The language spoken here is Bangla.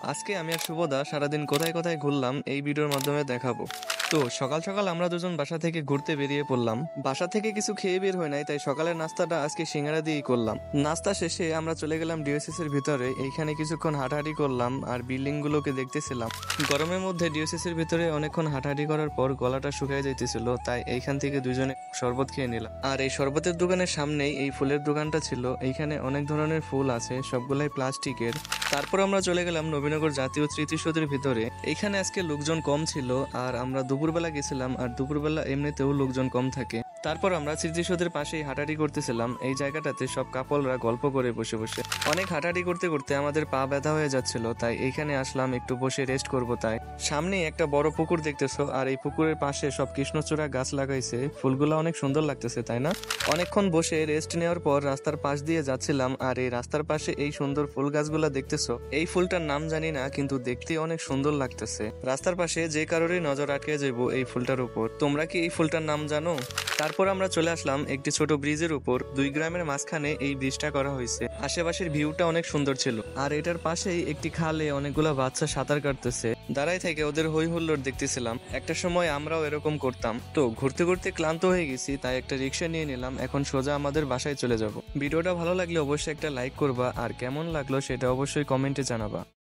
আজকে আমি আর শুভদা সারাদিন কোথায় কোথায় ঘুরলাম এই ভিডিওর মাধ্যমে দেখাবো। তো সকাল সকাল আমরা দুজন বাসা থেকে ঘুরতে বেরিয়ে পড়লাম। বাসা থেকে কিছু খেয়ে বের হয় নাই, তাই সকালের নাস্তাটা আজকে সিঙ্গারা দিয়েই করলাম। নাস্তা শেষে আমরা চলে গেলাম ডিওসিস এর ভিতরে। এইখানে কিছুক্ষণ হাঁটাহাঁটি করলাম আর বিল্ডিং গুলোকে দেখতেছিলাম। গরমের মধ্যে ডিওসিস এর ভিতরে অনেকক্ষণ হাঁটাহাঁটি করার পর গলাটা শুকিয়ে যাইতেছিল, তাই এইখান থেকে দুজনে শরবত খেয়ে নিলাম। আর এই শরবতের দোকানের সামনেই এই ফুলের দোকানটা ছিল। এইখানে অনেক ধরনের ফুল আছে, সবগুলাই প্লাস্টিকের। তারপর আমরা চলে গেলাম নবীনগর জাতীয় স্মৃতিসৌধের ভিতরে। এইখানে আজকে লোকজন কম ছিল, আর আমরা দুপুরবেলা গেছিলাম, আর দুপুরবেলা এমনিতেও লোকজন কম থাকে। তারপর আমরা স্মৃতিসৌধের পাশেই হাঁটাহাঁটি করতেছিলাম। এই জায়গাটাতে সব কাপলরা গল্প করে বসে বসে। অনেক হাঁটাহাঁটি করতে করতে আমাদের পা ব্যথা হয়ে যাচ্ছিল, তাই এইখানে আসলাম একটু বসে রেস্ট করব। তাই সামনেই একটা বড় পুকুর দেখতেছো, আর এই পুকুরের পাশে সব কৃষ্ণচূড়া গাছ লাগাইছে। ফুলগুলো অনেক সুন্দর লাগতেছে, তাই না? অনেকক্ষণ বসে রেস্ট নেওয়ার পর রাস্তার পাশ দিয়ে যাচ্ছিলাম, আর এই রাস্তার পাশে এই সুন্দর ফুল গাছগুলা দেখতেছো। এই ফুলটার নাম জানি না, কিন্তু দেখতে অনেক সুন্দর লাগতেছে। রাস্তার পাশে যে কারোরই নজর আটকে যাবো এই ফুলটার উপর। তোমরা কি এই ফুলটার নাম জানো? তারপর আমরা চলে আসলাম একটি ছোট ব্রিজের উপর। দুই গ্রামের মাঝখানে এই ব্রিজটা করা হয়েছে। আশেপাশের ভিউটা অনেক সুন্দর ছিল। আর এটার পাশেই একটি খালে অনেকগুলা বাচ্চা সাঁতার কাটতেছে। দাঁড়াই থেকে ওদের হই হুল্লোড় দেখতেছিলাম। একটা সময় আমরাও এরকম করতাম। তো ঘুরতে ঘুরতে ক্লান্ত হয়ে গেছি, তাই একটা রিক্সা নিয়ে নিলাম। এখন সোজা আমাদের বাসায় চলে যাব। ভিডিওটা ভালো লাগলে অবশ্যই একটা লাইক করবা, আর কেমন লাগলো সেটা অবশ্যই কমেন্টে জানাবা।